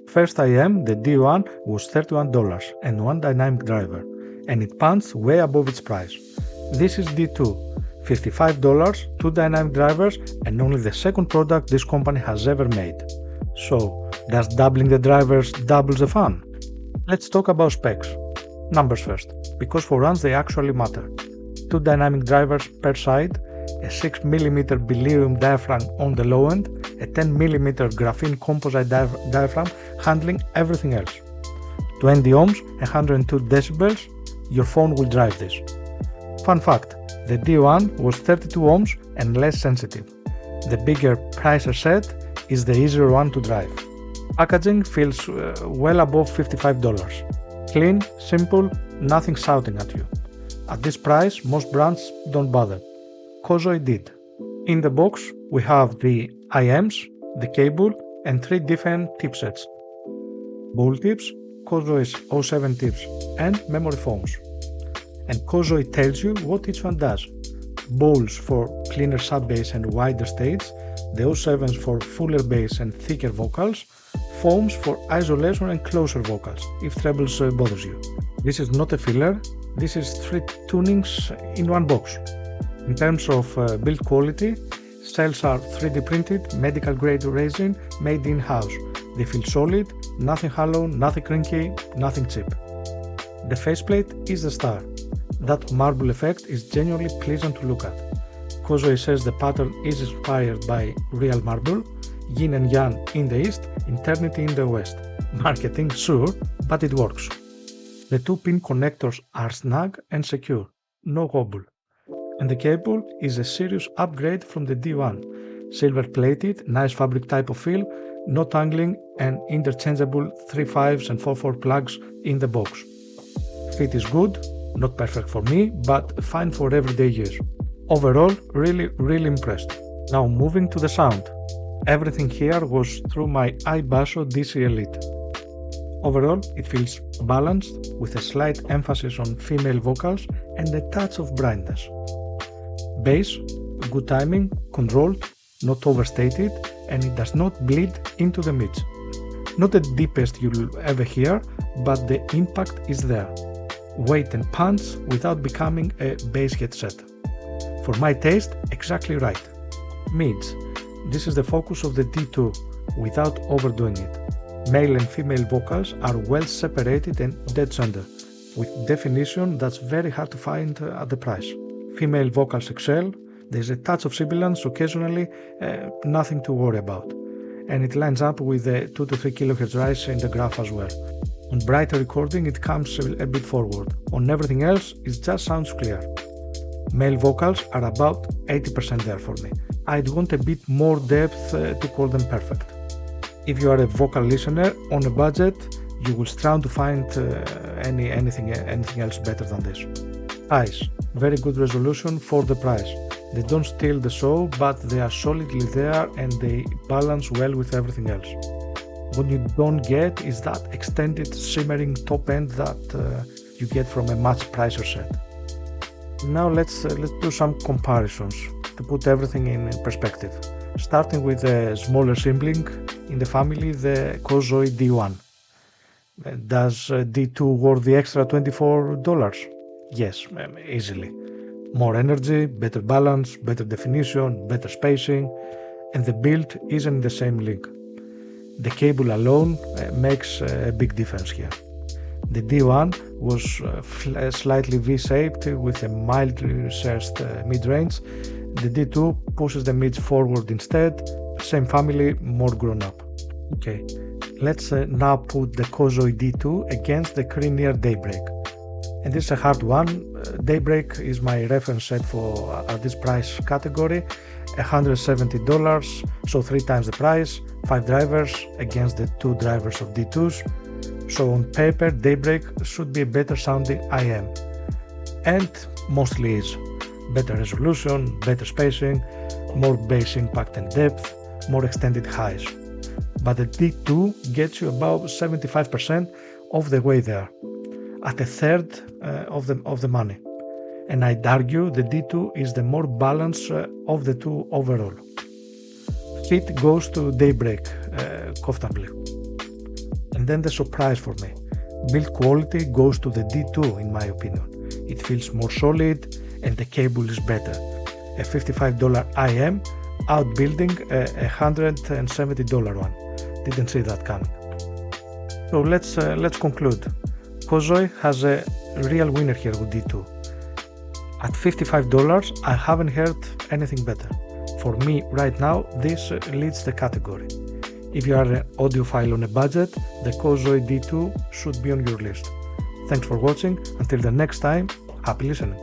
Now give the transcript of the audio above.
First IEM, the D1 was $31 and one dynamic driver, and it punched way above its price. This is D2, $55, two dynamic drivers, and only the second product this company has ever made. So, does doubling the drivers doubles the fun? Let's talk about specs. Numbers first, because for once they actually matter. Two dynamic drivers per side, a 6mm beryllium diaphragm on the low end, a 10mm graphene composite diaphragm handling everything else. 20 ohms, 102 decibels, your phone will drive this. Fun fact, the D1 was 32 ohms and less sensitive. The bigger pricer set is the easier one to drive. Packaging feels well above $55. Clean, simple, nothing shouting at you. At this price, most brands don't bother. Cozoy did. In the box, we have the IEMs, the cable, and three different chipsets. Bowl tips, Cozoy's 07 tips, and memory foams. And Cozoy tells you what each one does. Bowls for cleaner sub-bass and wider stage, the 07s for fuller bass and thicker vocals, foams for isolation and closer vocals, if trebles bothers you. This is not a filler, this is three tunings in one box. In terms of build quality, cells are 3D printed, medical grade resin made in-house. They feel solid, nothing hollow, nothing crinky, nothing cheap. The faceplate is the star. That marble effect is genuinely pleasant to look at. Cozoy says the pattern is inspired by real marble, yin and yang in the east, eternity in the west. Marketing, sure, but it works. The two pin connectors are snug and secure, no wobble. And the cable is a serious upgrade from the D1. Silver plated, nice fabric type of feel, no tangling, and interchangeable 3.5s and 4.4 plugs in the box. Fit is good, not perfect for me, but fine for everyday use. Overall, really impressed. Now moving to the sound. Everything here was through my iBasso DC Elite. Overall, it feels balanced with a slight emphasis on female vocals and a touch of brightness. Bass, good timing, controlled, not overstated, and it does not bleed into the mids. Not the deepest you'll ever hear, but the impact is there. Weight and punch without becoming a bass headset. For my taste, exactly right. Mids. This is the focus of the D2, without overdoing it. Male and female vocals are well separated and dead center, with definition that's very hard to find at the price. Female vocals excel, there's a touch of sibilance occasionally, nothing to worry about. And it lines up with the 2 to 3 kHz rise in the graph as well. On brighter recording it comes a bit forward, on everything else it just sounds clear. Male vocals are about 80% there for me. I'd want a bit more depth to call them perfect. If you are a vocal listener on a budget, you will struggle to find anything else better than this. Eyes, very good resolution for the price. They don't steal the show, but they are solidly there and they balance well with everything else. What you don't get is that extended shimmering top end that you get from a much pricier set. Now let's do some comparisons to put everything in perspective. Starting with the smaller sibling in the family, the Cozoy D1. Does D2 worth the extra $24? Yes, easily. More energy, better balance, better definition, better spacing, and the build isn't in the same league. The cable alone makes a big difference here. The D1 was slightly V-shaped with a mildly recessed mid-range. The D2 pushes the mids forward instead, same family, more grown up. Okay, let's now put the Cozoy D2 against the Crinear Daybreak. And this is a hard one. Daybreak is my reference set for at this price category, $170, so 3 times the price, 5 drivers against the 2 drivers of D2s. So on paper, Daybreak should be a better sounding IEM. And mostly is. Better resolution, better spacing, more bass impact and depth, more extended highs. But the D2 gets you about 75% of the way there, at a third of the money. And I'd argue the D2 is the more balanced of the two overall. Heat goes to Daybreak comfortably. And then the surprise for me. Build quality goes to the D2 in my opinion. It feels more solid and the cable is better. A $55 IEM outbuilding a $170 one. Didn't see that coming. So let's conclude. Cozoy has a real winner here with D2. At $55, I haven't heard anything better. For me, right now, this leads the category. If you are an audiophile on a budget, the Cozoy D2 should be on your list. Thanks for watching. Until the next time, happy listening.